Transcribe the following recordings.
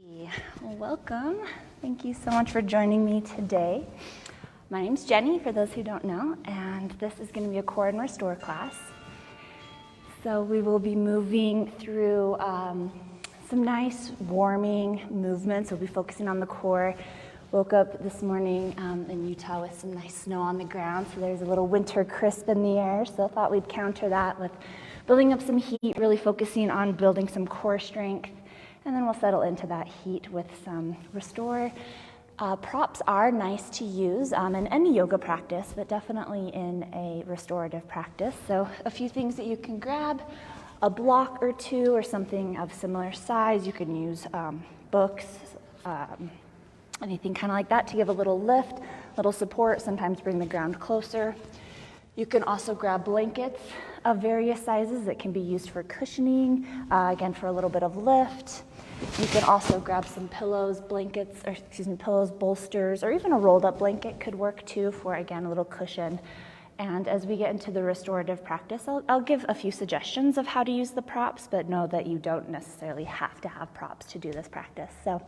Well, welcome. Thank you so much for joining me today. My name's Jenny, for those who don't know, and this is going to be a core and restore class. So we will be moving through some nice warming movements. We'll be focusing on the core. Woke up this morning in Utah with some nice snow on the ground, so there's a little winter crisp in the air, so I thought we'd counter that with building up some heat, really focusing on building some core strength. And then we'll settle into that heat with some restore. Props are nice to use in any yoga practice, but definitely in a restorative practice. So a few things that you can grab, a block or two or something of similar size. You can use books, anything kind of like that to give a little lift, little support, sometimes bring the ground closer. You can also grab blankets of various sizes that can be used for cushioning, again for a little bit of lift. You can also grab some pillows, pillows, bolsters, or even a rolled up blanket could work too for, again, a little cushion. And as we get into the restorative practice, I'll give a few suggestions of how to use the props, but know that you don't necessarily have to have props to do this practice. So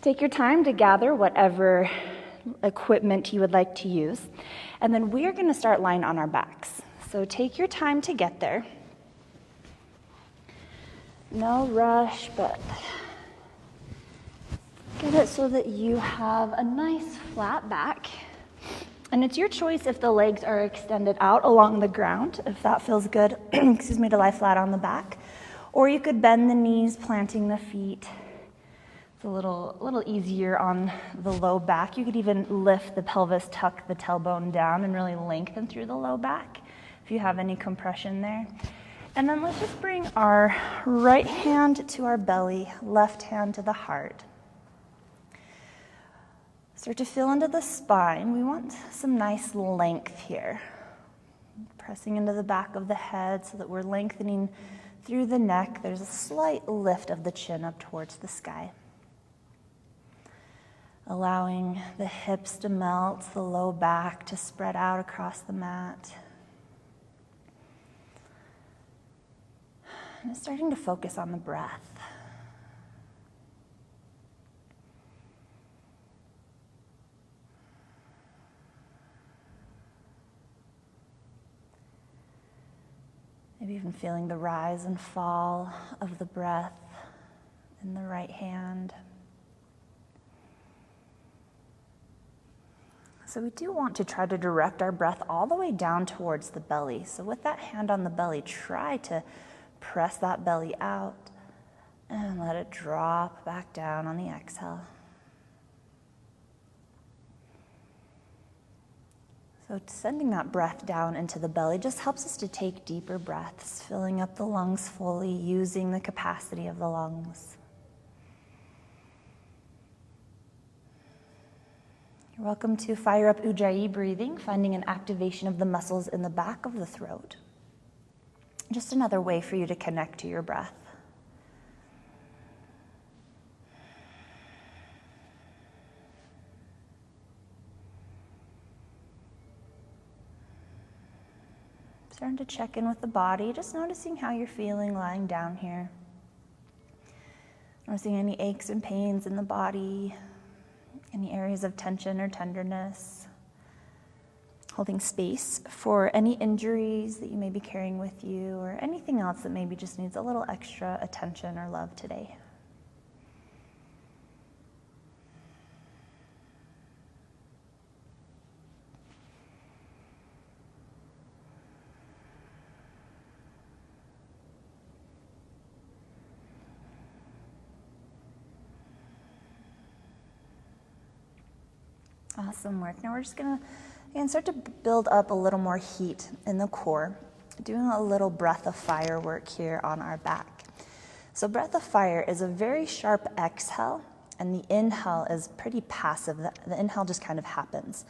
take your time to gather whatever equipment you would like to use. And then we are going to start lying on our backs. So take your time to get there. No rush, but get it so that you have a nice flat back. And it's your choice if the legs are extended out along the ground, if that feels good, to lie flat on the back. Or you could bend the knees, planting the feet. It's a little easier on the low back. You could even lift the pelvis, tuck the tailbone down, and really lengthen through the low back if you have any compression there. And then let's just bring our right hand to our belly, left hand to the heart. Start to feel into the spine. We want some nice length here. Pressing into the back of the head so that we're lengthening through the neck. There's a slight lift of the chin up towards the sky. Allowing the hips to melt, the low back to spread out across the mat. And starting to focus on the breath. Maybe even feeling the rise and fall of the breath in the right hand. So we do want to try to direct our breath all the way down towards the belly. So with that hand on the belly, try to press that belly out and let it drop back down on the exhale. So sending that breath down into the belly just helps us to take deeper breaths, filling up the lungs fully, using the capacity of the lungs. You're welcome to fire up ujjayi breathing, finding an activation of the muscles in the back of the throat. Just another way for you to connect to your breath. Starting to check in with the body, just noticing how you're feeling lying down here. Noticing any aches and pains in the body, any areas of tension or tenderness. Holding space for any injuries that you may be carrying with you or anything else that maybe just needs a little extra attention or love today. Awesome work. Now we're just going to start to build up a little more heat in the core, doing a little breath of fire work here on our back. So breath of fire is a very sharp exhale, and the inhale is pretty passive. The inhale just kind of happens.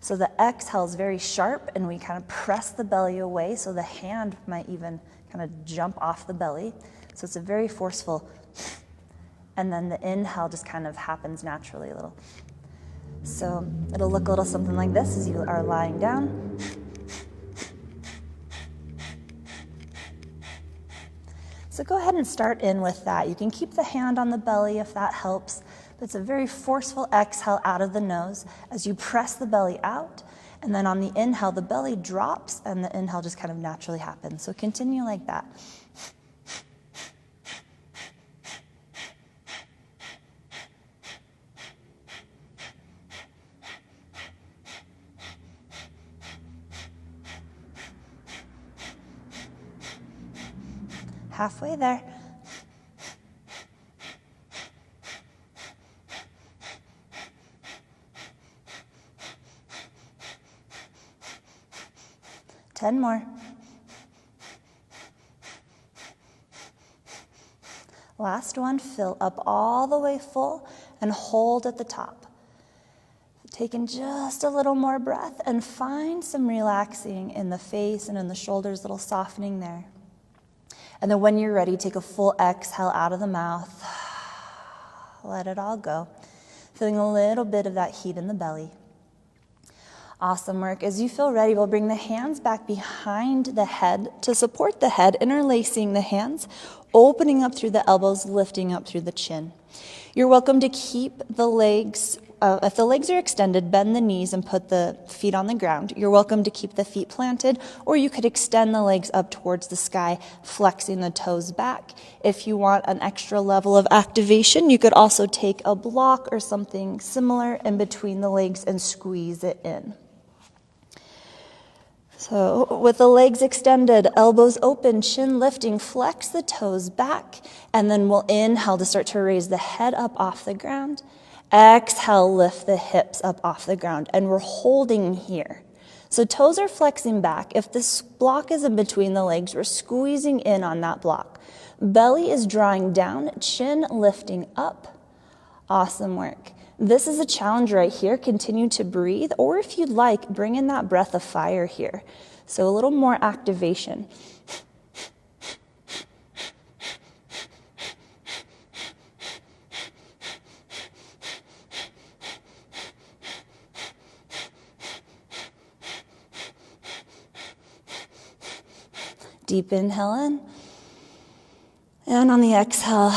So the exhale is very sharp, and we kind of press the belly away, so the hand might even kind of jump off the belly. So it's a very forceful, and then the inhale just kind of happens naturally a little. So it'll look a little something like this as you are lying down. So go ahead and start in with that. You can keep the hand on the belly if that helps, but it's a very forceful exhale out of the nose as you press the belly out, and then on the inhale, the belly drops and the inhale just kind of naturally happens. So continue like that. Halfway there. Ten more. Last one, fill up all the way full and hold at the top. Taking just a little more breath and find some relaxing in the face and in the shoulders, little softening there. And then when you're ready, take a full exhale out of the mouth. Let it all go. Feeling a little bit of that heat in the belly. Awesome work. As you feel ready, we'll bring the hands back behind the head to support the head, interlacing the hands, opening up through the elbows, lifting up through the chin. You're welcome to keep the legs, if the legs are extended, bend the knees and put the feet on the ground. You're welcome to keep the feet planted, or you could extend the legs up towards the sky, flexing the toes back. If you want an extra level of activation, you could also take a block or something similar in between the legs and squeeze it in. So with the legs extended, elbows open, chin lifting, flex the toes back, and then we'll inhale to start to raise the head up off the ground. Exhale, lift the hips up off the ground, and we're holding here. So toes are flexing back. If this block is in between the legs, we're squeezing in on that block. Belly is drawing down, chin lifting up. Awesome work. This is a challenge right here. Continue to breathe, or if you'd like, bring in that breath of fire here. So a little more activation. Deep inhale in. And on the exhale,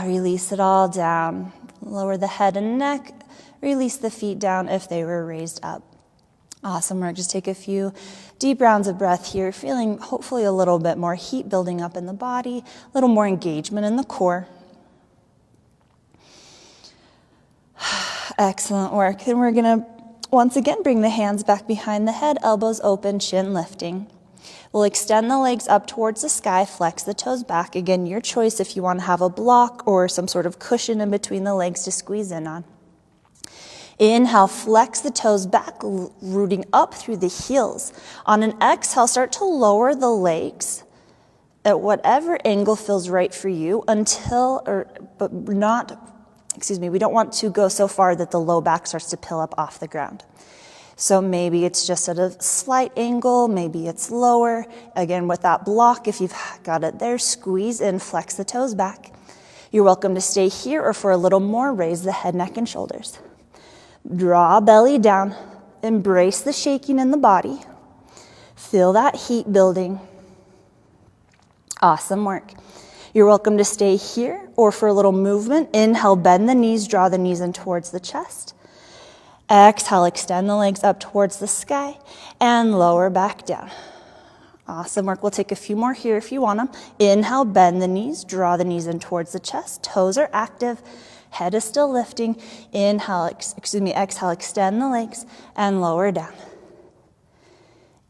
release it all down. Lower the head and neck. Release the feet down if they were raised up. Awesome work. Just take a few deep rounds of breath here, feeling hopefully a little bit more heat building up in the body, a little more engagement in the core. Excellent work. Then we're going to once again bring the hands back behind the head, elbows open, chin lifting. We'll extend the legs up towards the sky, flex the toes back. Again, your choice if you want to have a block or some sort of cushion in between the legs to squeeze in on. Inhale, flex the toes back, rooting up through the heels. On an exhale, start to lower the legs at whatever angle feels right for you we don't want to go so far that the low back starts to peel up off the ground. So maybe it's just at a slight angle, maybe it's lower. Again, with that block, if you've got it there, squeeze in, flex the toes back. You're welcome to stay here, or for a little more, raise the head, neck, and shoulders. Draw belly down, embrace the shaking in the body. Feel that heat building. Awesome work. You're welcome to stay here, or for a little movement, inhale, bend the knees, draw the knees in towards the chest. Exhale, extend the legs up towards the sky and lower back down. Awesome work. We'll take a few more here if you want them. Inhale, bend the knees, draw the knees in towards the chest. Toes are active, head is still lifting. Exhale, extend the legs and lower down.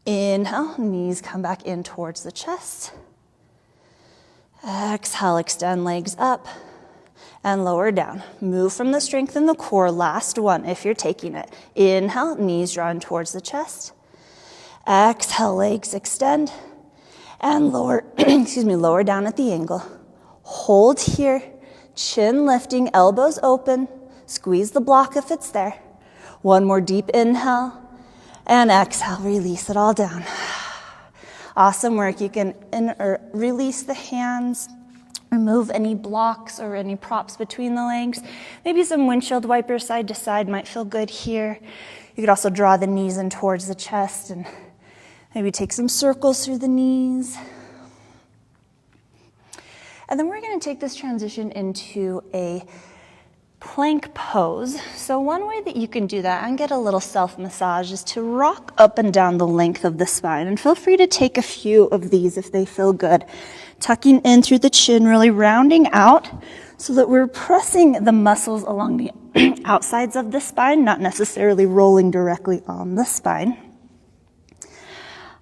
Inhale, knees come back in towards the chest. Exhale, extend legs up and lower down. Move from the strength in the core. Last one if you're taking it. Inhale, knees drawn towards the chest. Exhale, legs extend and lower, lower down at the angle. Hold here, chin lifting, elbows open. Squeeze the block if it's there. One more deep inhale and exhale, release it all down. Awesome work. You can release the hands. Remove any blocks or any props between the legs. Maybe some windshield wipers side to side might feel good here. You could also draw the knees in towards the chest and maybe take some circles through the knees. And then we're going to take this transition into a plank pose. So one way that you can do that and get a little self-massage is to rock up and down the length of the spine. And feel free to take a few of these if they feel good. Tucking in through the chin, really rounding out so that we're pressing the muscles along the outsides of the spine, not necessarily rolling directly on the spine.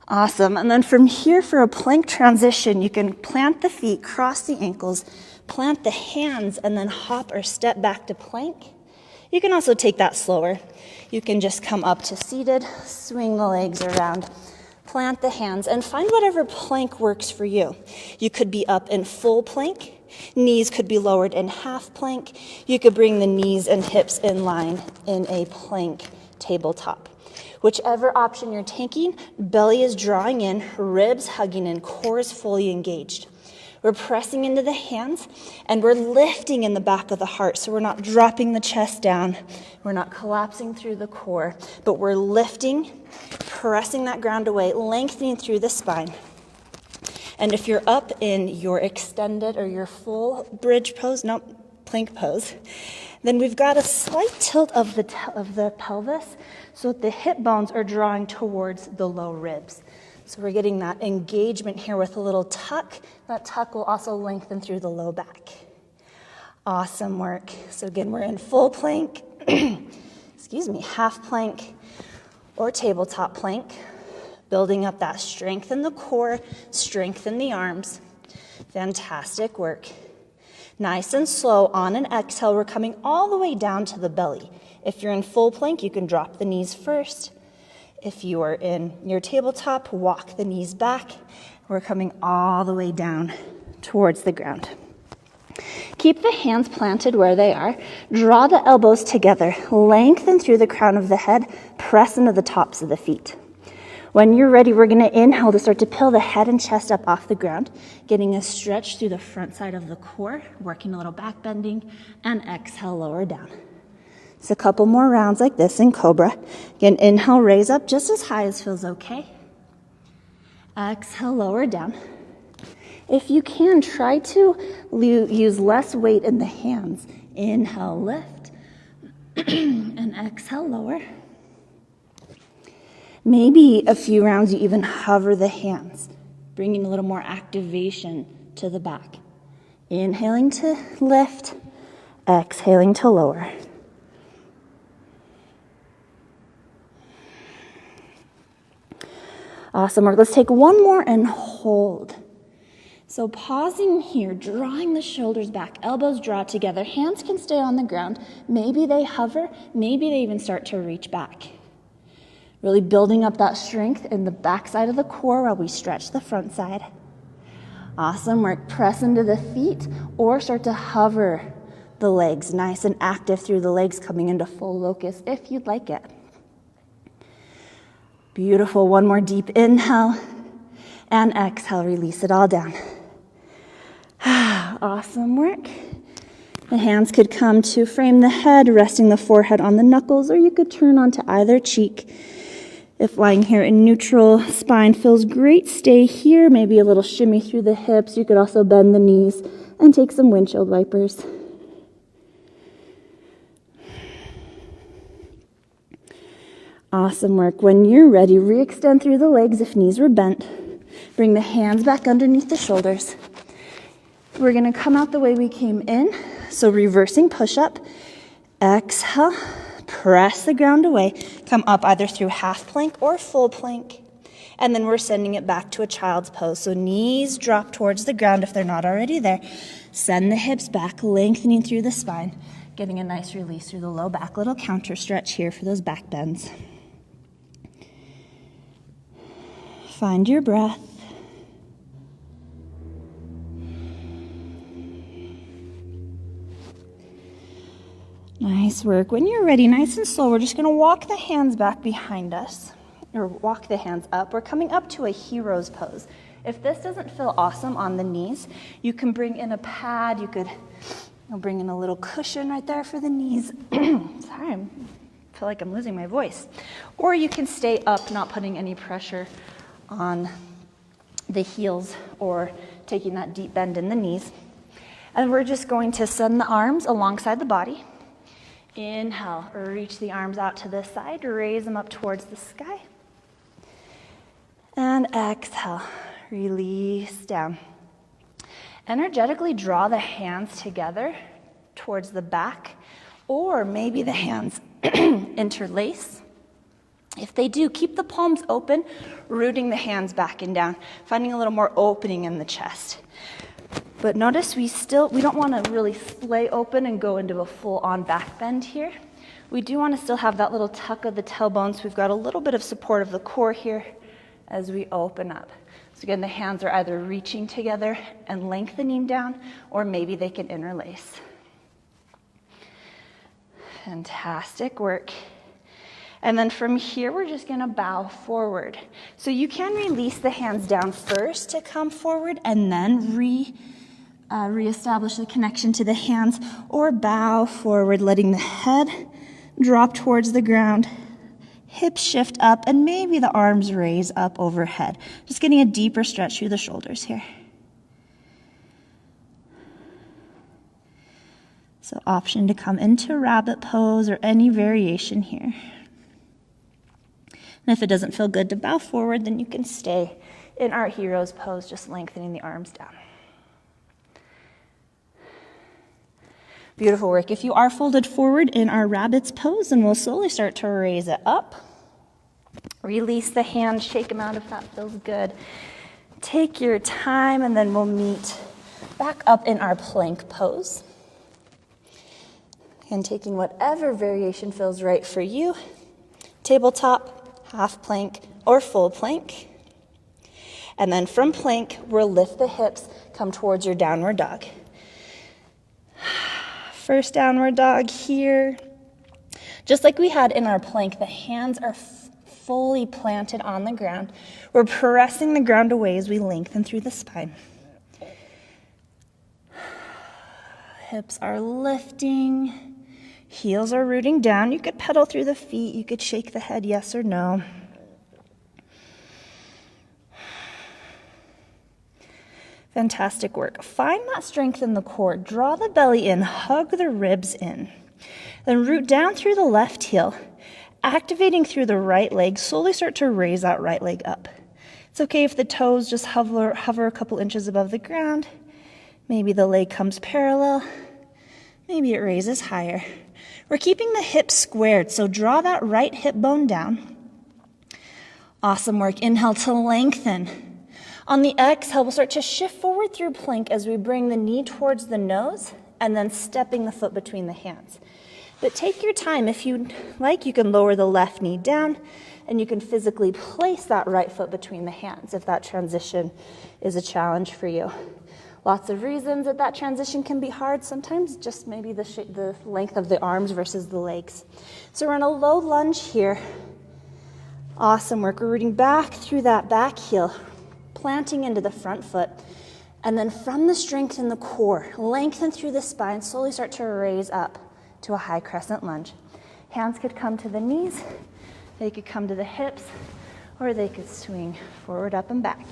Awesome. And then from here for a plank transition, you can plant the feet, cross the ankles, plant the hands, and then hop or step back to plank. You can also take that slower. You can just come up to seated, swing the legs around, plant the hands, and find whatever plank works for you. You could be up in full plank. Knees could be lowered in half plank. You could bring the knees and hips in line in a plank tabletop. Whichever option you're taking, belly is drawing in, ribs hugging in, core is fully engaged. We're pressing into the hands and we're lifting in the back of the heart. So we're not dropping the chest down. We're not collapsing through the core, but we're lifting, pressing that ground away, lengthening through the spine. And if you're up in your extended or your full bridge pose, plank pose, then we've got a slight tilt of the pelvis so that the hip bones are drawing towards the low ribs. So we're getting that engagement here with a little tuck. That tuck will also lengthen through the low back. Awesome work. So again, we're in full plank, half plank or tabletop plank, building up that strength in the core, strength in the arms. Fantastic work. Nice and slow on an exhale, we're coming all the way down to the belly. If you're in full plank, you can drop the knees first. If you are in your tabletop, walk the knees back. We're coming all the way down towards the ground. Keep the hands planted where they are. Draw the elbows together. Lengthen through the crown of the head. Press into the tops of the feet. When you're ready, we're going to inhale to start to peel the head and chest up off the ground, getting a stretch through the front side of the core, working a little back bending, and exhale, lower down. So a couple more rounds like this in Cobra. Again, inhale, raise up just as high as feels okay. Exhale, lower down. If you can, try to use less weight in the hands. Inhale, lift, and exhale, lower. Maybe a few rounds you even hover the hands, bringing a little more activation to the back. Inhaling to lift, exhaling to lower. Awesome work. Let's take one more and hold. So pausing here, drawing the shoulders back, elbows draw together, hands can stay on the ground. Maybe they hover, maybe they even start to reach back. Really building up that strength in the back side of the core while we stretch the front side. Awesome work. Press into the feet or start to hover the legs, nice and active through the legs, coming into full locust if you'd like it. Beautiful. One more deep inhale and exhale. Release it all down. Awesome work. The hands could come to frame the head, resting the forehead on the knuckles, or you could turn onto either cheek. If lying here in neutral spine feels great, stay here. Maybe a little shimmy through the hips. You could also bend the knees and take some windshield wipers. Awesome work. When you're ready, re-extend through the legs if knees were bent. Bring the hands back underneath the shoulders. We're going to come out the way we came in. So reversing push-up. Exhale. Press the ground away. Come up either through half plank or full plank. And then we're sending it back to a child's pose. So knees drop towards the ground if they're not already there. Send the hips back, lengthening through the spine. Getting a nice release through the low back. Little counter stretch here for those back bends. Find your breath. Nice work. When you're ready, nice and slow, we're just going to walk the hands back behind us, or walk the hands up. We're coming up to a hero's pose. If this doesn't feel awesome on the knees, you can bring in a pad. You could bring in a little cushion right there for the knees. Sorry, I feel like I'm losing my voice. Or you can stay up, not putting any pressure on the heels or taking that deep bend in the knees. And we're just going to send the arms alongside the body. Inhale, reach the arms out to this side, raise them up towards the sky. And exhale, release down. Energetically draw the hands together towards the back, or maybe the hands interlace. If they do, keep the palms open, rooting the hands back and down, finding a little more opening in the chest. But notice we don't want to really splay open and go into a full-on back bend here. We do want to still have that little tuck of the tailbone, so we've got a little bit of support of the core here as we open up. So again, the hands are either reaching together and lengthening down, or maybe they can interlace. Fantastic work. And then from here, we're just going to bow forward. So you can release the hands down first to come forward and then reestablish the connection to the hands, or bow forward, letting the head drop towards the ground, hips shift up, and maybe the arms raise up overhead. Just getting a deeper stretch through the shoulders here. So option to come into rabbit pose or any variation here. And if it doesn't feel good to bow forward, then you can stay in our hero's pose, just lengthening the arms down. Beautiful work. If you are folded forward in our rabbit's pose, then we'll slowly start to raise it up. Release the hands, shake them out if that feels good. Take your time, and then we'll meet back up in our plank pose. And taking whatever variation feels right for you. Tabletop, half plank, or full plank. And then from plank, we'll lift the hips, come towards your downward dog. First downward dog here. Just like we had in our plank, the hands are fully planted on the ground. We're pressing the ground away as we lengthen through the spine. Hips are lifting. Heels are rooting down. You could pedal through the feet. You could shake the head yes or no. Fantastic work. Find that strength in the core. Draw the belly in, hug the ribs in. Then root down through the left heel, activating through the right leg. Slowly start to raise that right leg up. It's okay if the toes just hover a couple inches above the ground. Maybe the leg comes parallel. Maybe it raises higher. We're keeping the hips squared, so draw that right hip bone down. Awesome work. Inhale to lengthen. On the exhale, we'll start to shift forward through plank as we bring the knee towards the nose and then stepping the foot between the hands. But take your time. If you'd like, you can lower the left knee down and you can physically place that right foot between the hands if that transition is a challenge for you. Lots of reasons that transition can be hard. Sometimes just maybe the length of the arms versus the legs. So we're in a low lunge here. Awesome work. We're rooting back through that back heel, planting into the front foot, and then from the strength in the core, lengthen through the spine, slowly start to raise up to a high crescent lunge. Hands could come to the knees, they could come to the hips, or they could swing forward, up, and back.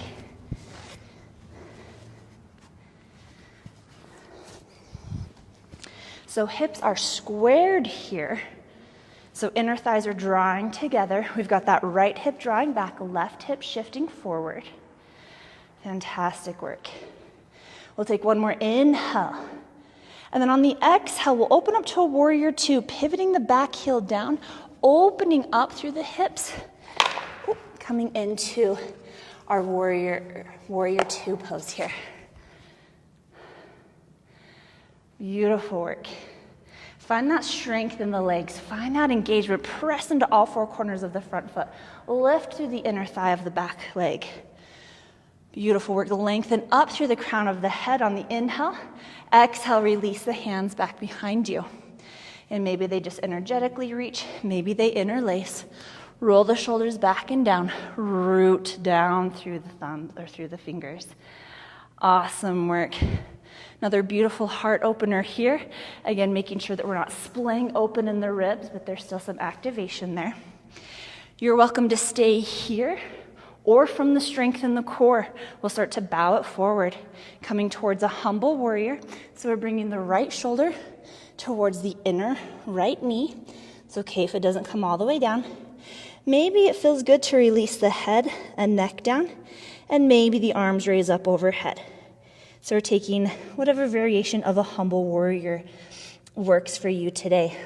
So hips are squared here. So inner thighs are drawing together. We've got that right hip drawing back, left hip shifting forward. Fantastic work. We'll take one more inhale. And then on the exhale, we'll open up to a warrior two, pivoting the back heel down, opening up through the hips, coming into our warrior two pose here. Beautiful work. Find that strength in the legs. Find that engagement. Press into all four corners of the front foot. Lift through the inner thigh of the back leg. Beautiful work. Lengthen up through the crown of the head on the inhale. Exhale, release the hands back behind you. And maybe they just energetically reach. Maybe they interlace. Roll the shoulders back and down. Root down through the thumbs or through the fingers. Awesome work. Another beautiful heart opener here. Again, making sure that we're not splaying open in the ribs, but there's still some activation there. You're welcome to stay here, or from the strength in the core, we'll start to bow it forward, coming towards a humble warrior. So we're bringing the right shoulder towards the inner right knee. It's okay if it doesn't come all the way down. Maybe it feels good to release the head and neck down, and maybe the arms raise up overhead. So we're taking whatever variation of a humble warrior works for you today.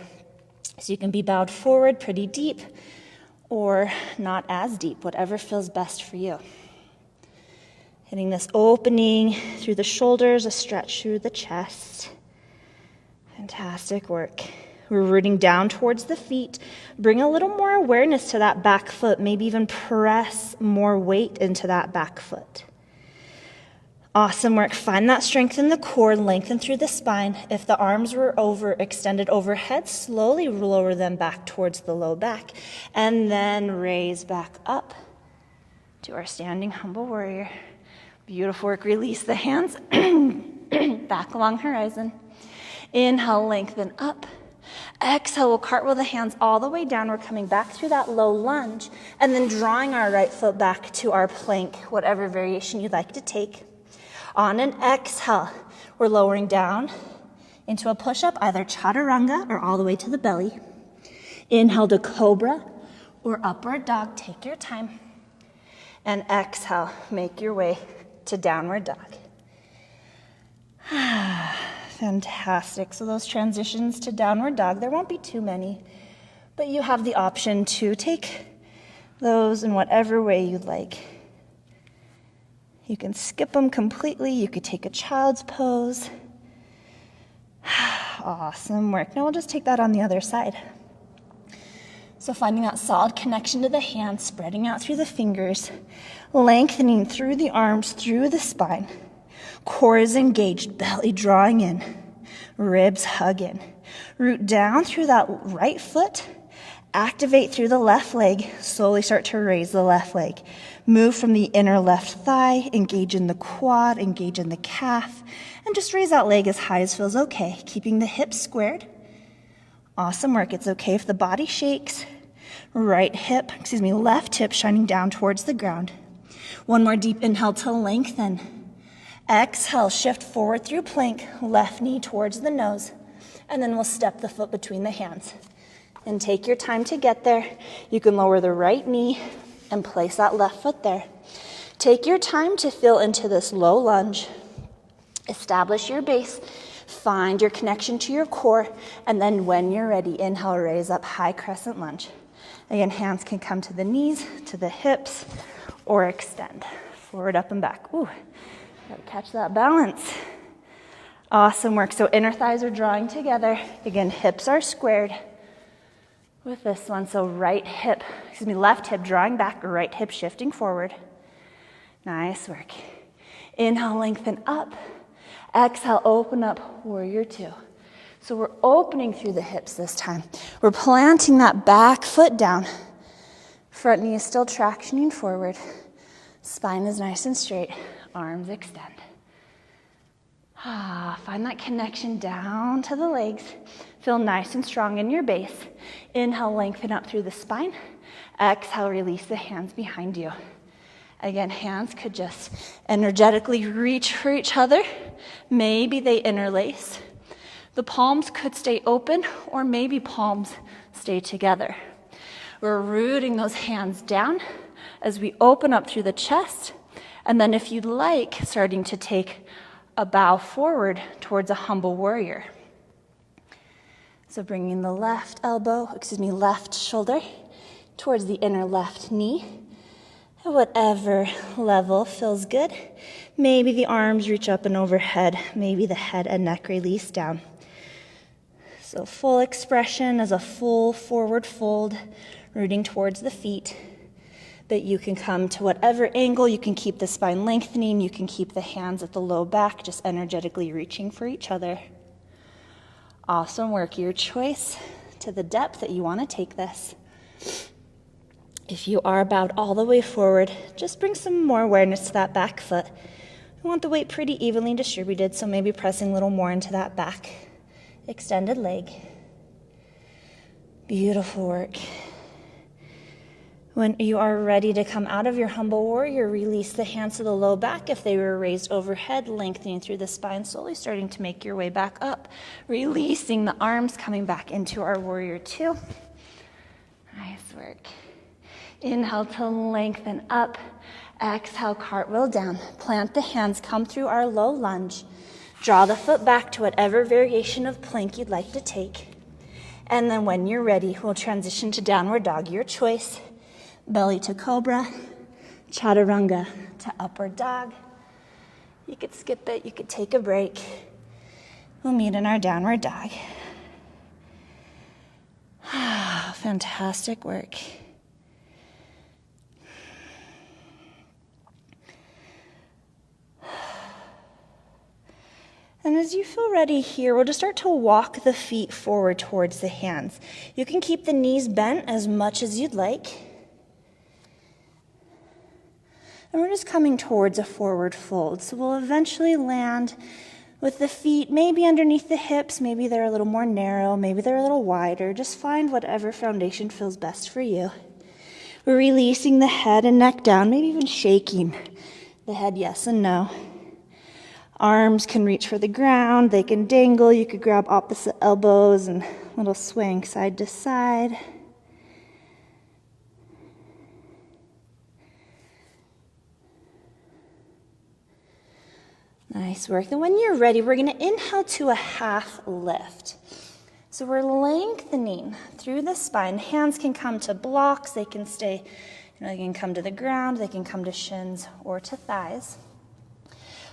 So you can be bowed forward pretty deep, or not as deep, whatever feels best for you. Hitting this opening through the shoulders, a stretch through the chest. Fantastic work. We're rooting down towards the feet. Bring a little more awareness to that back foot, maybe even press more weight into that back foot. Awesome work. Find that strength in the core, lengthen through the spine. If the arms were extended overhead, slowly lower them back towards the low back, and then raise back up to our standing humble warrior. Beautiful work. Release the hands back along horizon. Inhale, lengthen up. Exhale, we'll cartwheel the hands all the way down. We're coming back through that low lunge, and then drawing our right foot back to our plank, whatever variation you'd like to take. On an exhale, we're lowering down into a push-up, either chaturanga or all the way to the belly. Inhale to cobra or upward dog. Take your time. And exhale, make your way to downward dog. Fantastic. So those transitions to downward dog, there won't be too many, but you have the option to take those in whatever way you'd like. You can skip them completely. You could take a child's pose. Awesome work. Now we'll just take that on the other side. So finding that solid connection to the hands, spreading out through the fingers, lengthening through the arms, through the spine. Core is engaged, belly drawing in, ribs hug in. Root down through that right foot. Activate through the left leg. Slowly start to raise the left leg. Move from the inner left thigh, engage in the quad, engage in the calf, and just raise that leg as high as feels okay, keeping the hips squared. Awesome work. It's okay if the body shakes. Left hip shining down towards the ground. One more deep inhale to lengthen. Exhale, shift forward through plank, left knee towards the nose, and then we'll step the foot between the hands. And take your time to get there. You can lower the right knee and place that left foot there. Take your time to feel into this low lunge. Establish your base. Find your connection to your core. And then when you're ready, inhale, raise up, high crescent lunge. Again, hands can come to the knees, to the hips, or extend. Forward, up, and back. Ooh, gotta catch that balance. Awesome work. So inner thighs are drawing together. Again, hips are squared. With this one, so left hip drawing back, right hip shifting forward. Nice work. Inhale, lengthen up. Exhale, open up, warrior two. So we're opening through the hips this time. We're planting that back foot down. Front knee is still tractioning forward. Spine is nice and straight. Arms extend. Find that connection down to the legs. Feel nice and strong in your base. Inhale, lengthen up through the spine. Exhale, release the hands behind you. Again, hands could just energetically reach for each other. Maybe they interlace. The palms could stay open, or maybe palms stay together. We're rooting those hands down as we open up through the chest. And then if you'd like, starting to take a bow forward towards a humble warrior. So bringing the left shoulder towards the inner left knee. At whatever level feels good. Maybe the arms reach up and overhead. Maybe the head and neck release down. So full expression as a full forward fold, rooting towards the feet. But you can come to whatever angle. You can keep the spine lengthening. You can keep the hands at the low back, just energetically reaching for each other. Awesome work. Your choice to the depth that you want to take this. If you are bowed all the way forward, just bring some more awareness to that back foot. We want the weight pretty evenly distributed, so maybe pressing a little more into that back extended leg. Beautiful work. When you are ready to come out of your humble warrior, release the hands to the low back if they were raised overhead, lengthening through the spine, slowly starting to make your way back up. Releasing the arms, coming back into our warrior two. Nice work. Inhale to lengthen up. Exhale, cartwheel down. Plant the hands, come through our low lunge. Draw the foot back to whatever variation of plank you'd like to take. And then when you're ready, we'll transition to downward dog, your choice. Belly to cobra, chaturanga to upward dog. You could skip it, you could take a break. We'll meet in our downward dog. Fantastic work. And as you feel ready here, we'll just start to walk the feet forward towards the hands. You can keep the knees bent as much as you'd like. And we're just coming towards a forward fold. So we'll eventually land with the feet maybe underneath the hips. Maybe they're a little more narrow. Maybe they're a little wider. Just find whatever foundation feels best for you. We're releasing the head and neck down, maybe even shaking the head yes and no. Arms can reach for the ground. They can dangle. You could grab opposite elbows and a little swing side to side. Nice work. And when you're ready, we're going to inhale to a half lift. So we're lengthening through the spine. Hands can come to blocks. They can stay, they can come to the ground. They can come to shins or to thighs.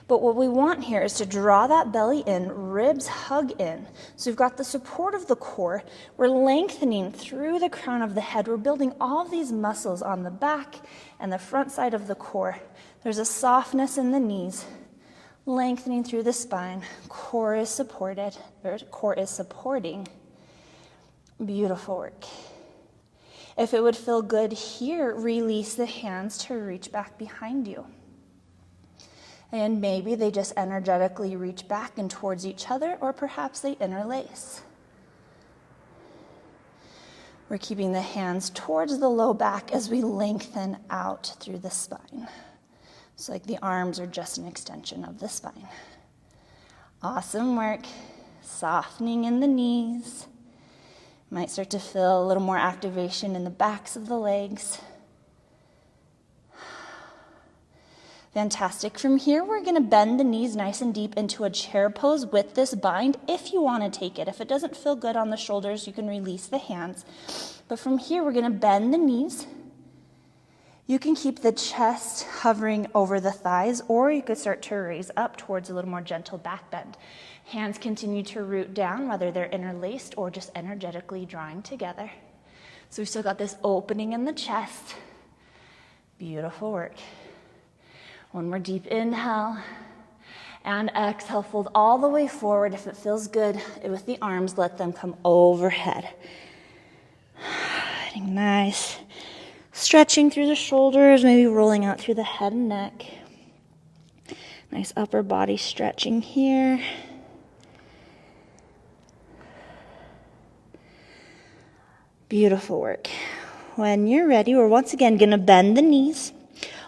But what we want here is to draw that belly in, ribs hug in. So we've got the support of the core. We're lengthening through the crown of the head. We're building all of these muscles on the back and the front side of the core. There's a softness in the knees. Lengthening through the spine, core is supporting. Beautiful work. If it would feel good here, release the hands to reach back behind you. And maybe they just energetically reach back and towards each other, or perhaps they interlace. We're keeping the hands towards the low back as we lengthen out through the spine. So like the arms are just an extension of the spine. Awesome work. Softening in the knees. Might start to feel a little more activation in the backs of the legs. Fantastic. From here, we're going to bend the knees nice and deep into a chair pose with this bind if you want to take it. If it doesn't feel good on the shoulders, you can release the hands. But from here, we're going to bend the knees. You can keep the chest hovering over the thighs, or you could start to raise up towards a little more gentle back bend. Hands continue to root down, whether they're interlaced or just energetically drawing together. So we've still got this opening in the chest. Beautiful work. One more deep inhale. And exhale, fold all the way forward. If it feels good with the arms, let them come overhead. Nice. Stretching through the shoulders, maybe rolling out through the head and neck. Nice upper body stretching here. Beautiful work. When you're ready, we're once again going to bend the knees.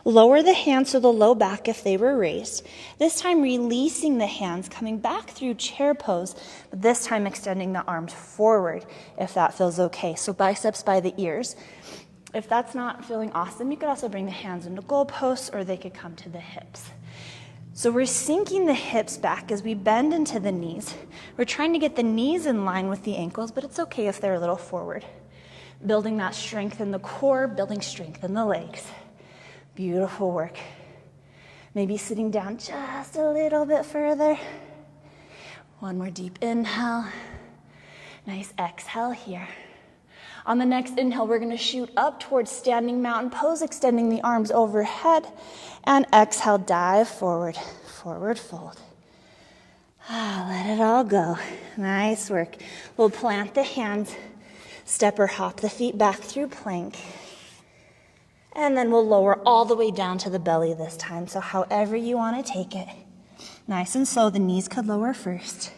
Lower the hands to the low back if they were raised. This time releasing the hands, coming back through chair pose, but this time extending the arms forward if that feels okay. So biceps by the ears. If that's not feeling awesome, you could also bring the hands into goalposts, or they could come to the hips. So we're sinking the hips back as we bend into the knees. We're trying to get the knees in line with the ankles, but it's okay if they're a little forward. Building that strength in the core, building strength in the legs. Beautiful work. Maybe sitting down just a little bit further. One more deep inhale. Nice exhale here. On the next inhale, we're going to shoot up towards standing mountain pose, extending the arms overhead. And exhale, dive forward, forward fold. Let it all go. Nice work. We'll plant the hands, step or hop the feet back through plank. And then we'll lower all the way down to the belly this time. So however you want to take it. Nice and slow, the knees could lower first.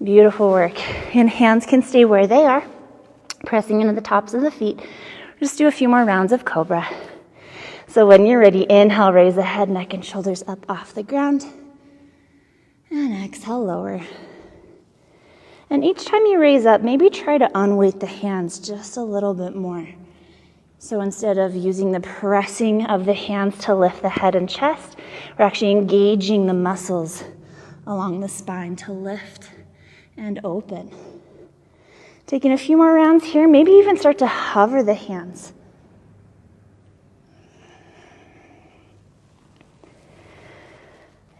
Beautiful work. And hands can stay where they are. pressing into the tops of the feet. Just do a few more rounds of cobra. So when you're ready, inhale, raise the head, neck, and shoulders up off the ground. And exhale, lower. And each time you raise up, maybe try to unweight the hands just a little bit more. So instead of using the pressing of the hands to lift the head and chest, we're actually engaging the muscles along the spine to lift and open. Taking a few more rounds here, maybe even start to hover the hands.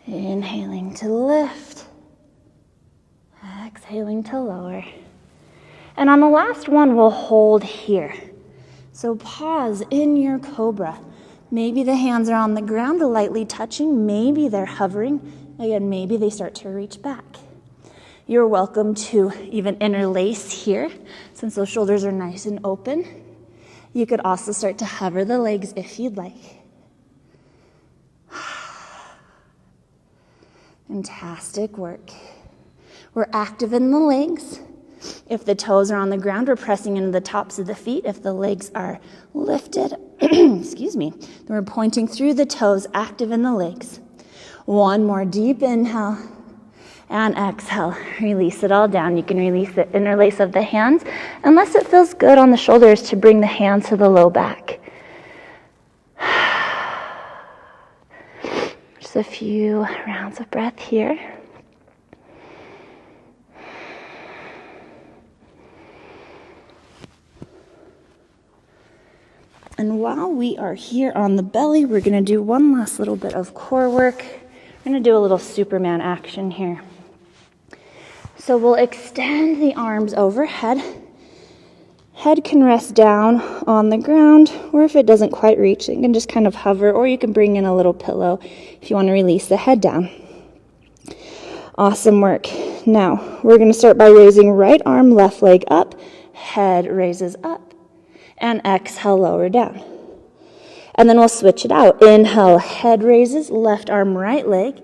Inhaling to lift, exhaling to lower. And on the last one, we'll hold here. So pause in your cobra. Maybe the hands are on the ground, lightly touching. Maybe they're hovering. Again, maybe they start to reach back. You're welcome to even interlace here, since those shoulders are nice and open. You could also start to hover the legs if you'd like. Fantastic work. We're active in the legs. If the toes are on the ground, we're pressing into the tops of the feet. If the legs are lifted, excuse me, then we're pointing through the toes, active in the legs. One more deep inhale and exhale. Release it all down. You can release the interlace of the hands, unless it feels good on the shoulders to bring the hands to the low back. Just a few rounds of breath here. And while we are here on the belly, we're going to do one last little bit of core work. We're going to do a little Superman action here. So we'll extend the arms overhead. Head can rest down on the ground, or if it doesn't quite reach, it can just kind of hover, or you can bring in a little pillow if you want to release the head down. Awesome work. Now, we're going to start by raising right arm, left leg up, head raises up, and exhale, lower down. And then we'll switch it out. Inhale, head raises, left arm, right leg,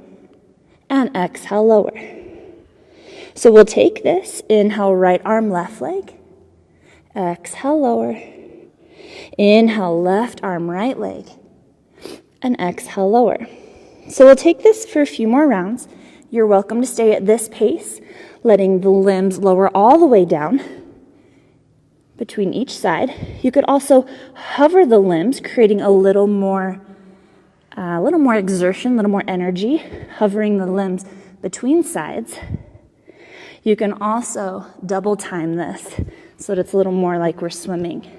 and exhale, lower. So we'll take this, inhale, right arm, left leg, exhale, lower. Inhale, left arm, right leg, and exhale, lower. So we'll take this for a few more rounds. You're welcome to stay at this pace, letting the limbs lower all the way down between each side. You could also hover the limbs, creating a little more exertion, a little more energy, hovering the limbs between sides. You can also double time this so that it's a little more like we're swimming.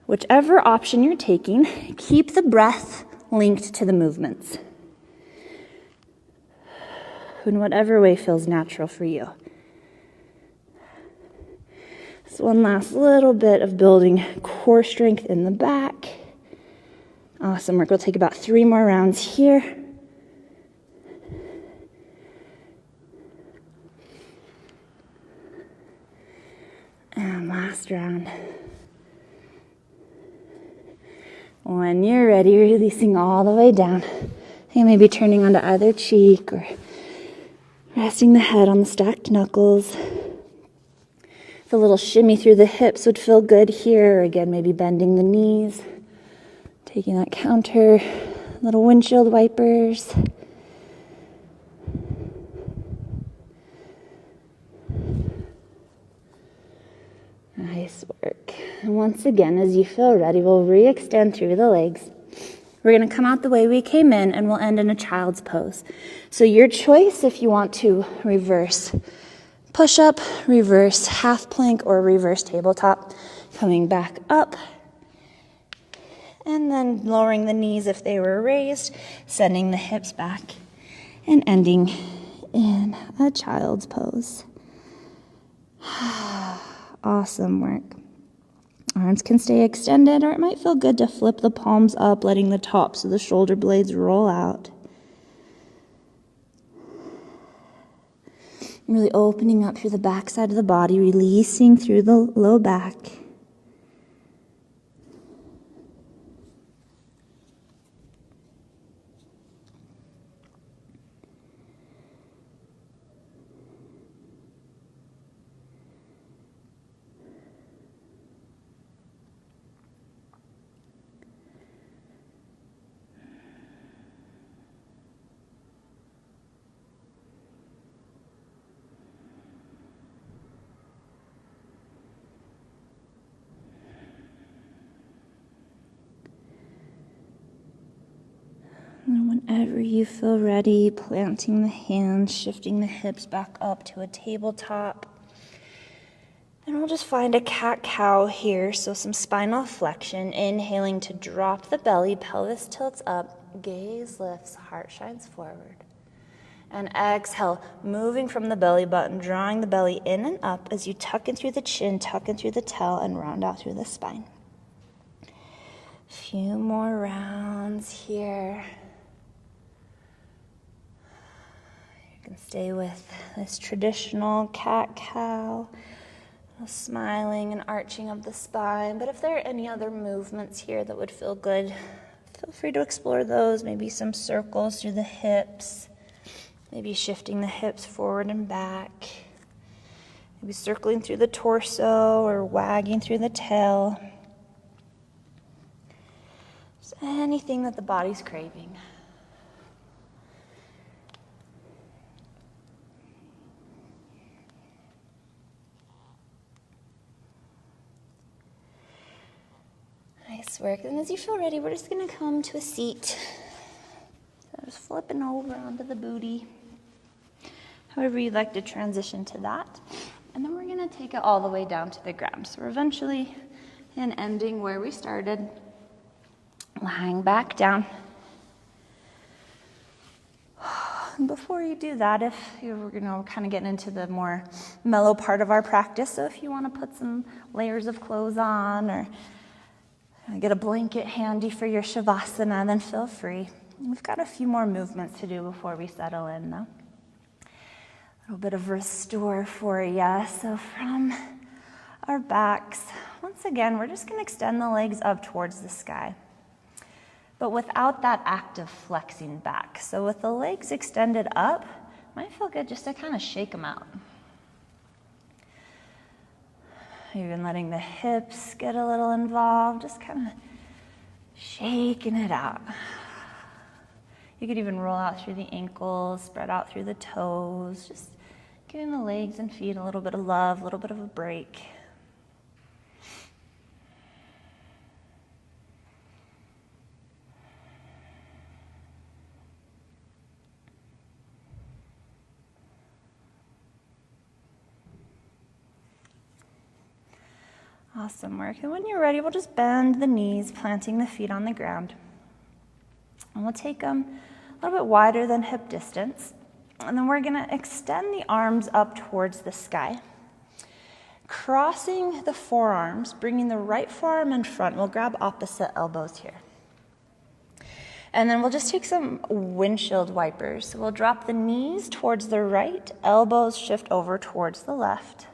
Whichever option you're taking, keep the breath linked to the movements in whatever way feels natural for you. So one last little bit of building core strength in the back. Awesome work. We'll take about 3 more rounds here. And last round. When you're ready, releasing all the way down. You may be turning onto either cheek or resting the head on the stacked knuckles. The little shimmy through the hips would feel good here. Again, maybe bending the knees, taking that counter, little windshield wipers. Nice work. And once again, as you feel ready, we'll re-extend through the legs. We're going to come out the way we came in, and we'll end in a child's pose. So your choice if you want to reverse push-up, reverse half plank, or reverse tabletop. Coming back up, and then lowering the knees if they were raised, sending the hips back, and ending in a child's pose. Awesome work. Arms can stay extended, or it might feel good to flip the palms up, letting the tops of the shoulder blades roll out. Really opening up through the back side of the body, releasing through the low back. Whenever you feel ready, planting the hands, shifting the hips back up to a tabletop. And we'll just find a cat-cow here, so some spinal flexion, inhaling to drop the belly, pelvis tilts up, gaze lifts, heart shines forward. And exhale, moving from the belly button, drawing the belly in and up as you tuck in through the chin, tuck in through the tail, and round out through the spine. A few more rounds here. You can stay with this traditional cat-cow. Smiling and arching of the spine, but if there are any other movements here that would feel good, feel free to explore those. Maybe some circles through the hips, maybe shifting the hips forward and back, maybe circling through the torso or wagging through the tail. Just anything that the body's craving. Nice work. And as you feel ready, we're just going to come to a seat. So just flipping over onto the booty. However you'd like to transition to that. And then we're going to take it all the way down to the ground. So we're eventually ending where we started. Lying back down. And before you do that, if you're kind of getting into the more mellow part of our practice, so if you want to put some layers of clothes on or get a blanket handy for your shavasana, then feel free. We've got a few more movements to do before we settle in, though. A little bit of restore for you. So from our backs, once again, we're just going to extend the legs up towards the sky, but without that active flexing back. So with the legs extended up, might feel good just to kind of shake them out. Even letting the hips get a little involved, just kind of shaking it out. You could even roll out through the ankles, spread out through the toes, just giving the legs and feet a little bit of love, a little bit of a break. Awesome work. And when you're ready, we'll just bend the knees, planting the feet on the ground. And we'll take them a little bit wider than hip distance. And then we're going to extend the arms up towards the sky. Crossing the forearms, bringing the right forearm in front. We'll grab opposite elbows here. And then we'll just take some windshield wipers. So we'll drop the knees towards the right, elbows shift over towards the left.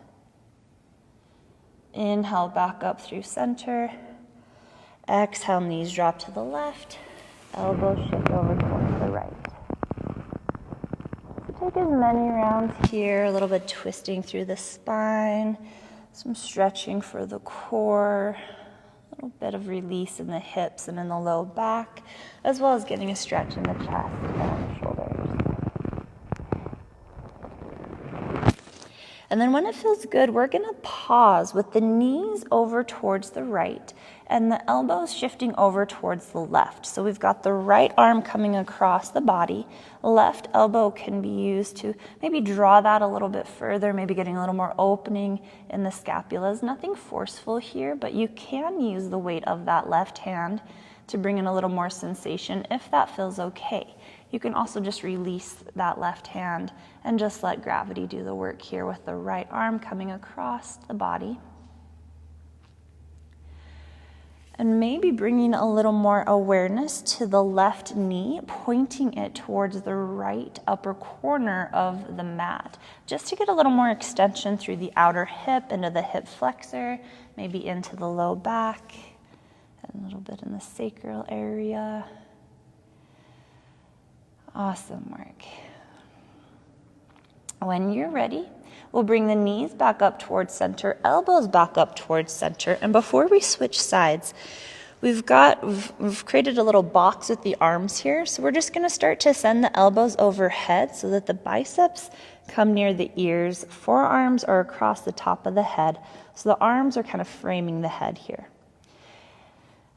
Inhale, back up through center. Exhale, knees drop to the left. Elbows shift over towards the right. So take as many rounds here, a little bit twisting through the spine, some stretching for the core, a little bit of release in the hips and in the low back, as well as getting a stretch in the chest and the shoulders. And then when it feels good, we're going to pause with the knees over towards the right and the elbows shifting over towards the left. So we've got the right arm coming across the body. Left elbow can be used to maybe draw that a little bit further, maybe getting a little more opening in the scapulas. Nothing forceful here, but you can use the weight of that left hand to bring in a little more sensation if that feels okay. You can also just release that left hand and just let gravity do the work here with the right arm coming across the body. And maybe bringing a little more awareness to the left knee, pointing it towards the right upper corner of the mat, just to get a little more extension through the outer hip, into the hip flexor, maybe into the low back, and a little bit in the sacral area. Awesome work. When you're ready, we'll bring the knees back up towards center, elbows back up towards center. And before we switch sides, we've created a little box with the arms here. So we're just going to start to send the elbows overhead so that the biceps come near the ears, forearms are across the top of the head. So the arms are kind of framing the head here.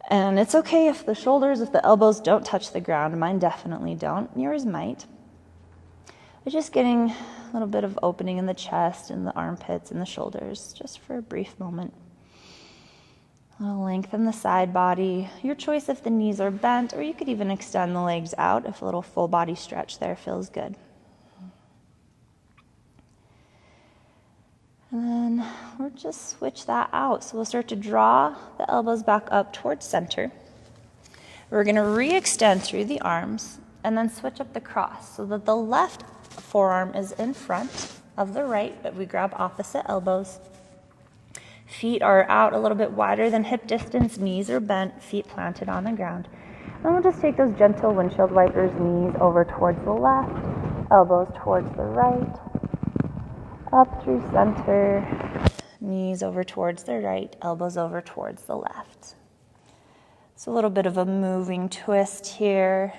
And it's okay if the shoulders, if the elbows don't touch the ground. Mine definitely don't. Yours might. But just getting a little bit of opening in the chest and the armpits and the shoulders, just for a brief moment. A little length in the side body. Your choice if the knees are bent, or you could even extend the legs out if a little full body stretch there feels good. And then we'll just switch that out. So we'll start to draw the elbows back up towards center. We're going to re-extend through the arms and then switch up the cross so that the left forearm is in front of the right, but we grab opposite elbows. Feet are out a little bit wider than hip distance, knees are bent, feet planted on the ground. Then we'll just take those gentle windshield wipers, knees over towards the left, elbows towards the right, up through center, knees over towards the right, elbows over towards the left. So a little bit of a moving twist here.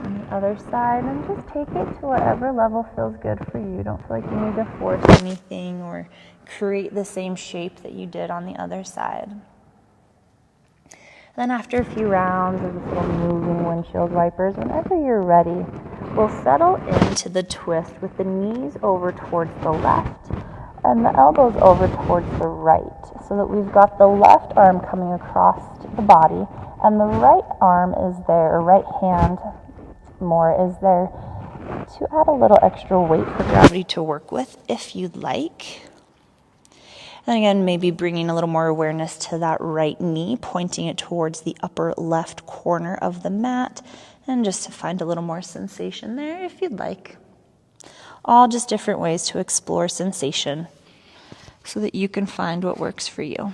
On the other side, and just take it to whatever level feels good for you. Don't feel like you need to force anything or create the same shape that you did on the other side. Then after a few rounds of this little moving windshield wipers, whenever you're ready, we'll settle into the twist with the knees over towards the left and the elbows over towards the right, so that we've got the left arm coming across the body and the right arm is there, or right hand more is there to add a little extra weight for gravity to work with if you'd like. And again, maybe bringing a little more awareness to that right knee, pointing it towards the upper left corner of the mat, and just to find a little more sensation there if you'd like. All just different ways to explore sensation so that you can find what works for you.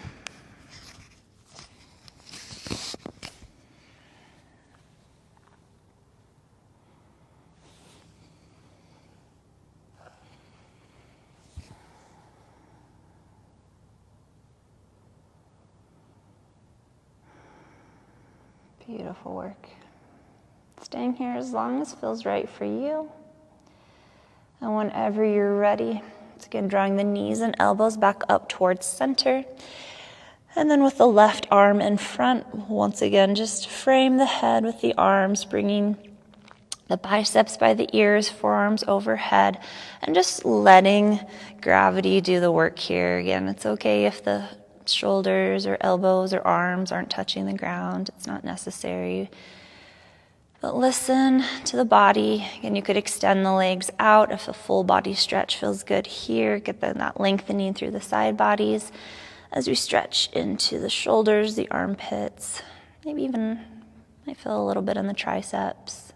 Beautiful work. Staying here as long as feels right for you. And whenever you're ready, it's again drawing the knees and elbows back up towards center. And then with the left arm in front, once again, just frame the head with the arms, bringing the biceps by the ears, forearms overhead, and just letting gravity do the work here. Again, it's okay if the shoulders or elbows or arms aren't touching the ground. It's not necessary. But listen to the body. Again, you could extend the legs out if a full body stretch feels good here. Get that lengthening through the side bodies as we stretch into the shoulders, the armpits. Maybe even might feel a little bit in the triceps.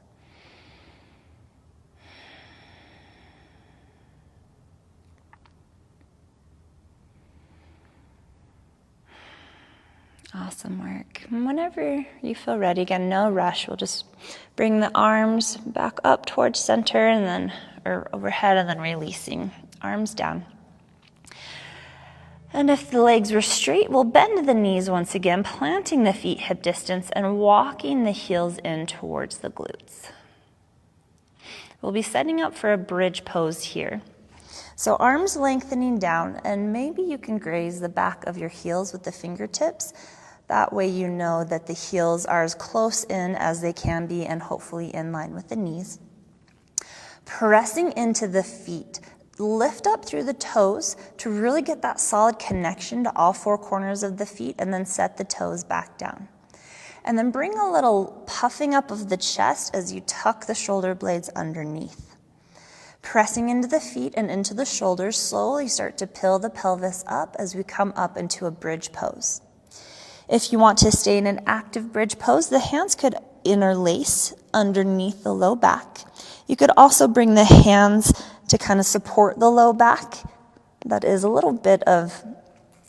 Awesome work. And whenever you feel ready, again, no rush. We'll just bring the arms back up towards center and then, or overhead, and then releasing arms down. And if the legs were straight, we'll bend the knees once again, planting the feet hip distance and walking the heels in towards the glutes. We'll be setting up for a bridge pose here. So arms lengthening down, and maybe you can graze the back of your heels with the fingertips. That way you know that the heels are as close in as they can be and hopefully in line with the knees. Pressing into the feet. Lift up through the toes to really get that solid connection to all four corners of the feet, and then set the toes back down. And then bring a little puffing up of the chest as you tuck the shoulder blades underneath. Pressing into the feet and into the shoulders, slowly start to peel the pelvis up as we come up into a bridge pose. If you want to stay in an active bridge pose, the hands could interlace underneath the low back. You could also bring the hands to kind of support the low back. That is a little bit of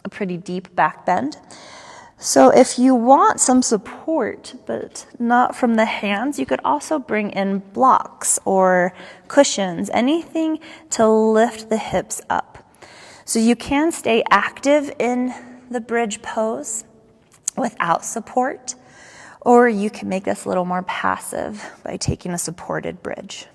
a pretty deep back bend. So if you want some support, but not from the hands, you could also bring in blocks or cushions, anything to lift the hips up. So you can stay active in the bridge pose without support, or you can make this a little more passive by taking a supported bridge.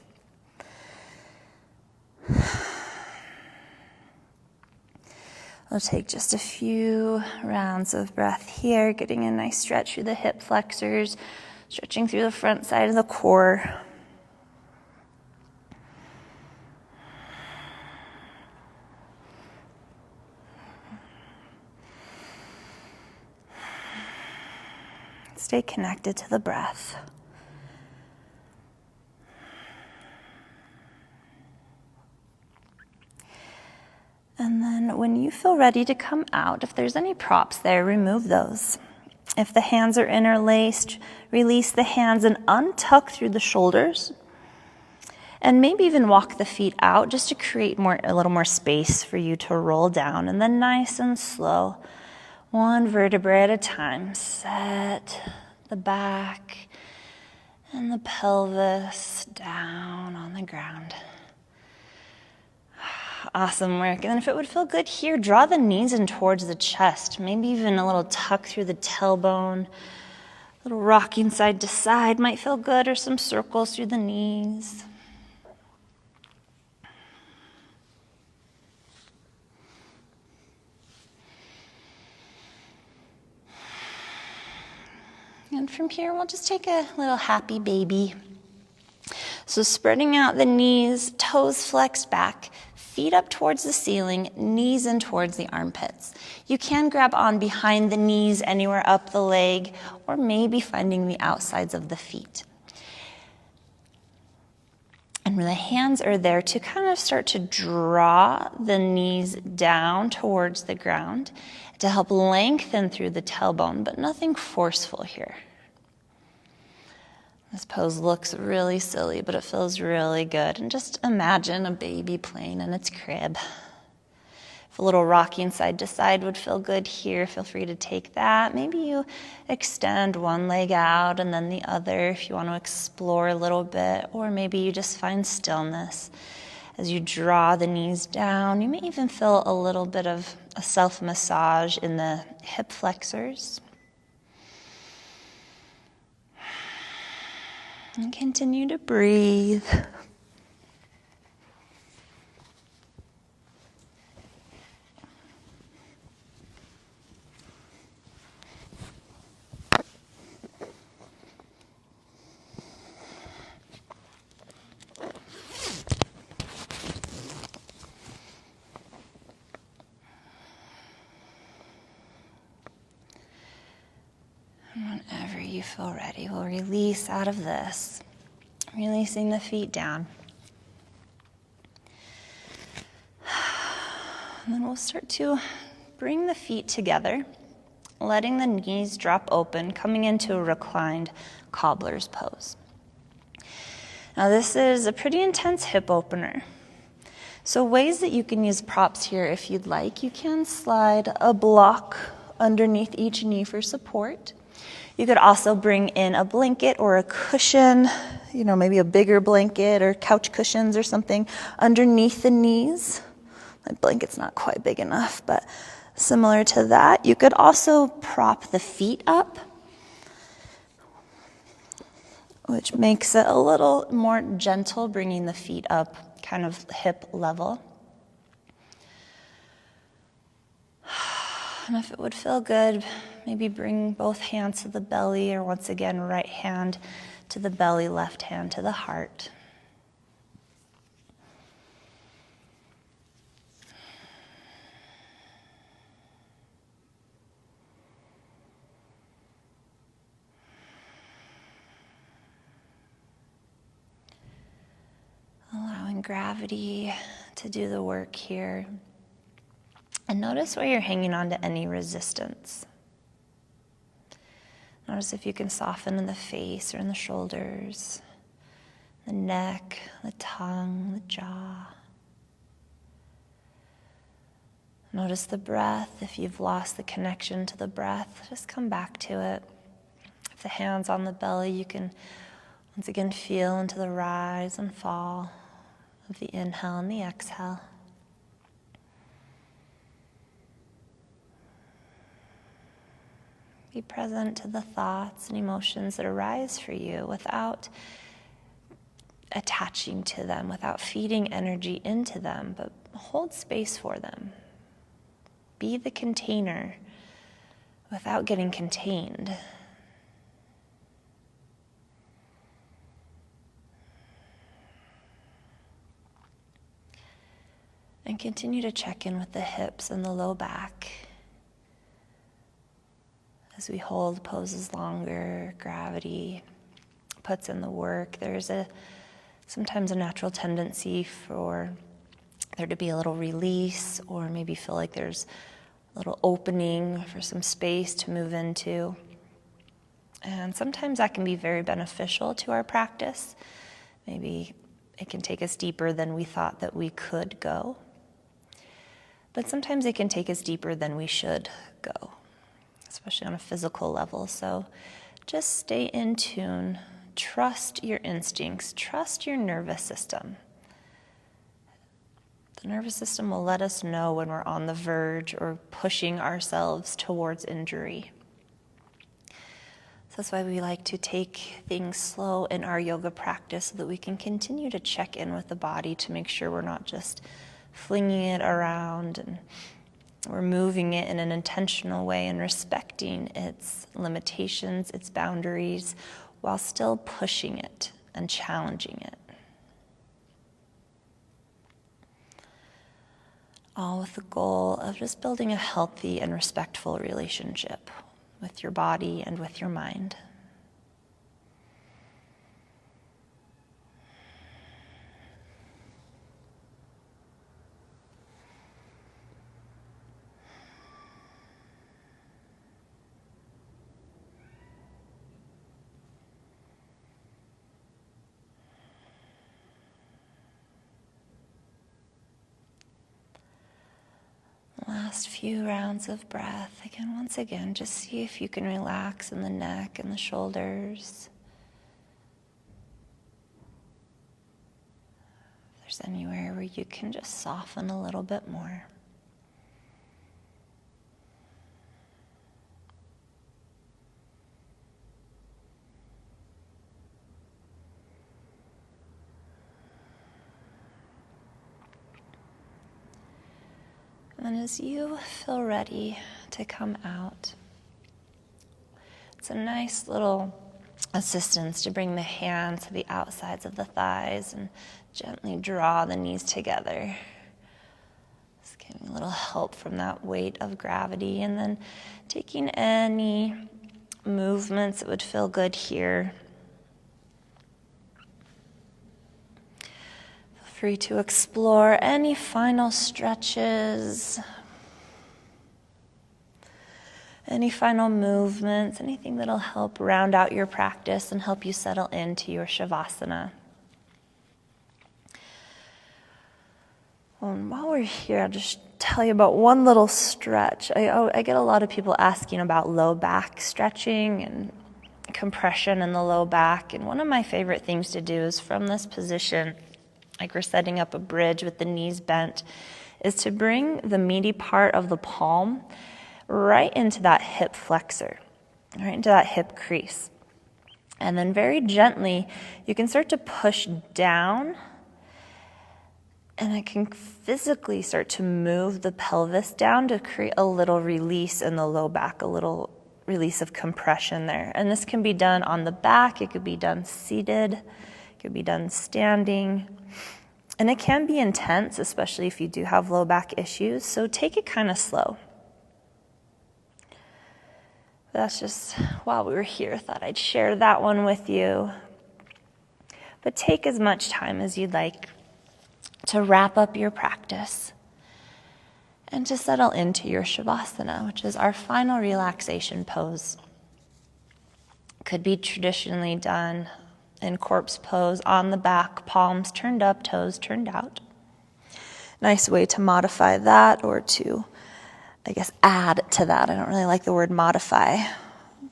We'll take just a few rounds of breath here, getting a nice stretch through the hip flexors, stretching through the front side of the core. Stay connected to the breath. And then when you feel ready to come out, if there's any props there, remove those. If the hands are interlaced, release the hands and untuck through the shoulders. And maybe even walk the feet out just to create a little more space for you to roll down. And then nice and slow, one vertebrae at a time. Set the back and the pelvis down on the ground. Awesome work. And then if it would feel good here, draw the knees in towards the chest. Maybe even a little tuck through the tailbone. A little rocking side to side might feel good, or some circles through the knees. And from here, we'll just take a little happy baby. So spreading out the knees, toes flexed back, feet up towards the ceiling, knees in towards the armpits. You can grab on behind the knees, anywhere up the leg, or maybe finding the outsides of the feet. And the hands are there to kind of start to draw the knees down towards the ground to help lengthen through the tailbone, but nothing forceful here. This pose looks really silly, but it feels really good. And just imagine a baby playing in its crib. If a little rocking side to side would feel good here, feel free to take that. Maybe you extend one leg out and then the other if you want to explore a little bit, or maybe you just find stillness. As you draw the knees down, you may even feel a little bit of a self-massage in the hip flexors. And continue to breathe. Whenever you feel ready, we'll release out of this, releasing the feet down. And then we'll start to bring the feet together, letting the knees drop open, coming into a reclined cobbler's pose. Now this is a pretty intense hip opener. So ways that you can use props here if you'd like. You can slide a block underneath each knee for support. You could also bring in a blanket or a cushion, maybe a bigger blanket or couch cushions or something underneath the knees. My blanket's not quite big enough, but similar to that. You could also prop the feet up, which makes it a little more gentle, bringing the feet up kind of hip level. And if it would feel good, maybe bring both hands to the belly, or once again, right hand to the belly, left hand to the heart. Allowing gravity to do the work here. And notice where you're hanging on to any resistance. Notice if you can soften in the face or in the shoulders, the neck, the tongue, the jaw. Notice the breath. If you've lost the connection to the breath, just come back to it. If the hand's on the belly, you can once again feel into the rise and fall of the inhale and the exhale. Be present to the thoughts and emotions that arise for you without attaching to them, without feeding energy into them, but hold space for them. Be the container without getting contained. And continue to check in with the hips and the low back. As we hold poses longer, gravity puts in the work. There's sometimes a natural tendency for there to be a little release, or maybe feel like there's a little opening for some space to move into. And sometimes that can be very beneficial to our practice. Maybe it can take us deeper than we thought that we could go. But sometimes it can take us deeper than we should go, especially on a physical level. So just stay in tune. Trust your instincts. Trust your nervous system. The nervous system will let us know when we're on the verge or pushing ourselves towards injury. So that's why we like to take things slow in our yoga practice, so that we can continue to check in with the body to make sure we're not just flinging it around, and we're moving it in an intentional way and respecting its limitations, its boundaries, while still pushing it and challenging it. All with the goal of just building a healthy and respectful relationship with your body and with your mind. Last few rounds of breath. Again, once again, just see if you can relax in the neck and the shoulders. If there's anywhere where you can just soften a little bit more. And as you feel ready to come out, it's a nice little assistance to bring the hands to the outsides of the thighs and gently draw the knees together. Just getting a little help from that weight of gravity, and then taking any movements that would feel good here. Free to explore any final stretches, any final movements, anything that'll help round out your practice and help you settle into your Shavasana. And while we're here, I'll just tell you about one little stretch. I get a lot of people asking about low back stretching and compression in the low back, and one of my favorite things to do is from this position, like we're setting up a bridge with the knees bent, is to bring the meaty part of the palm right into that hip flexor, right into that hip crease. And then very gently, you can start to push down, and I can physically start to move the pelvis down to create a little release in the low back, a little release of compression there. And this can be done on the back, it could be done seated, it could be done standing. And it can be intense, especially if you do have low back issues, so take it kind of slow. That's just, while we were here, thought I'd share that one with you. But take as much time as you'd like to wrap up your practice and to settle into your Shavasana, which is our final relaxation pose. Could be traditionally done in corpse pose, on the back, palms turned up, toes turned out. Nice way to modify that, or to, I guess, add to that. I don't really like the word modify.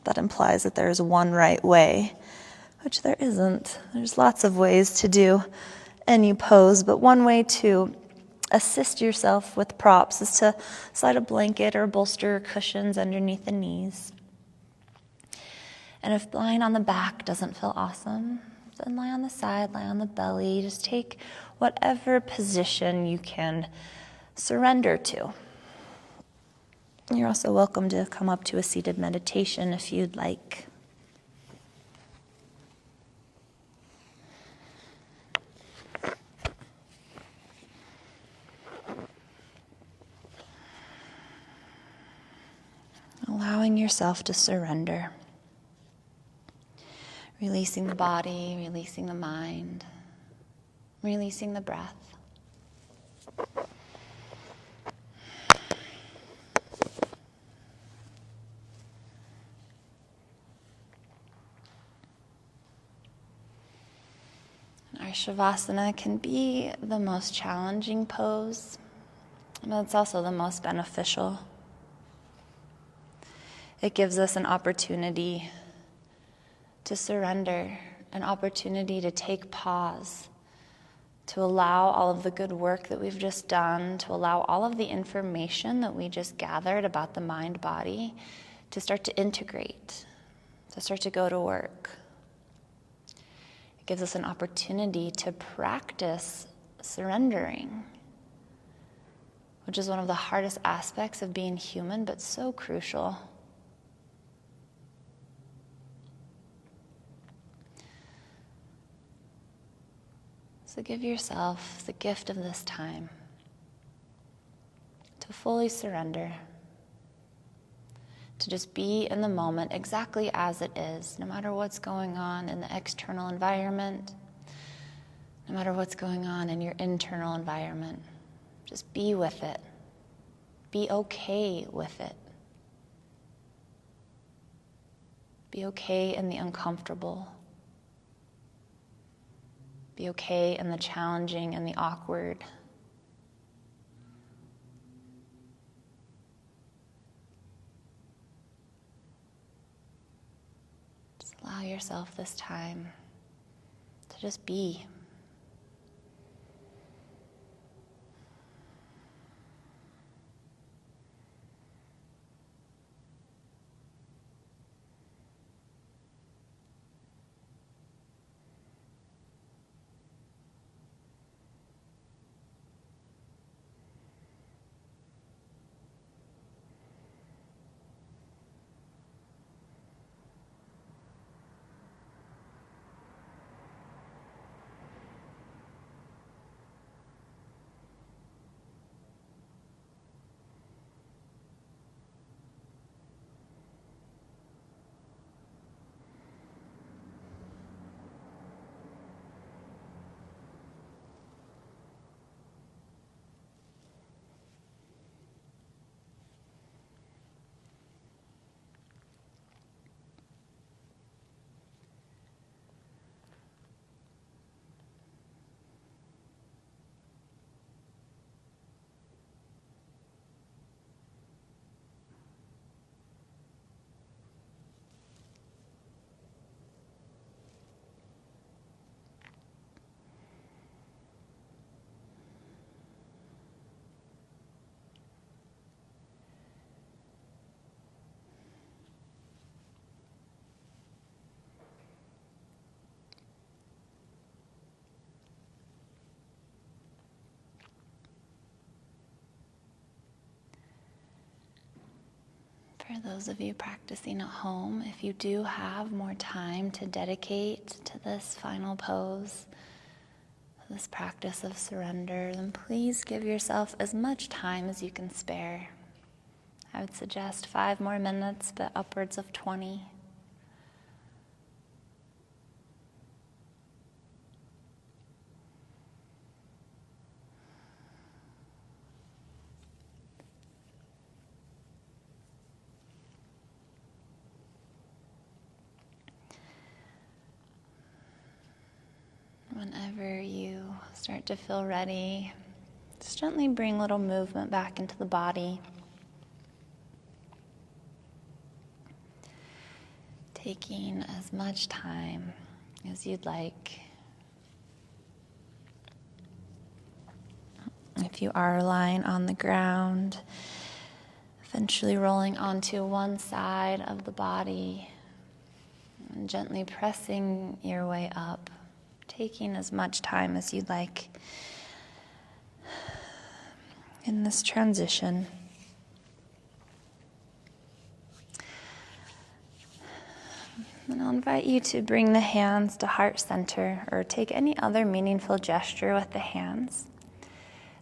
That implies that there's one right way, which there isn't. There's lots of ways to do any pose, but one way to assist yourself with props is to slide a blanket or bolster or cushions underneath the knees. And if lying on the back doesn't feel awesome, then lie on the side, lie on the belly. Just take whatever position you can surrender to. You're also welcome to come up to a seated meditation if you'd like. Allowing yourself to surrender. Releasing the body, releasing the mind, releasing the breath. Our Shavasana can be the most challenging pose, but it's also the most beneficial. It gives us an opportunity to surrender, an opportunity to take pause, to allow all of the good work that we've just done, to allow all of the information that we just gathered about the mind-body to start to integrate, to start to go to work. It gives us an opportunity to practice surrendering, which is one of the hardest aspects of being human, but so crucial. So give yourself the gift of this time to fully surrender, to just be in the moment exactly as it is, no matter what's going on in the external environment, no matter what's going on in your internal environment. Just be with it. Be okay with it. Be okay in the uncomfortable. Be okay in the challenging and the awkward. Just allow yourself this time to just be. For those of you practicing at home, if you do have more time to dedicate to this final pose, this practice of surrender, then please give yourself as much time as you can spare. I would suggest 5 more minutes, but upwards of 20. Whenever you start to feel ready, just gently bring a little movement back into the body. Taking as much time as you'd like. If you are lying on the ground, eventually rolling onto one side of the body and gently pressing your way up. Taking as much time as you'd like in this transition. invite you to bring the hands to heart center or take any other meaningful gesture with the hands.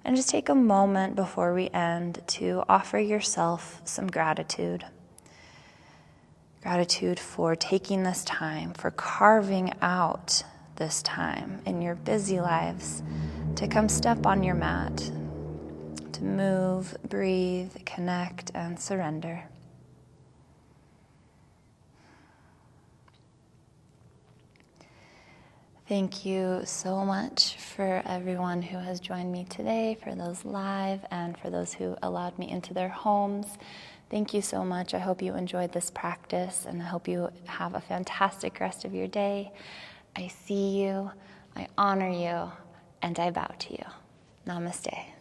And just take a moment before we end to offer yourself some gratitude. Gratitude for taking this time, for carving out this time in your busy lives to come step on your mat, to move, breathe, connect, and surrender. Thank you so much for everyone who has joined me today, for those live and for those who allowed me into their homes. Thank you so much. I hope you enjoyed this practice, and I hope you have a fantastic rest of your day. I see you, I honor you, and I bow to you. Namaste.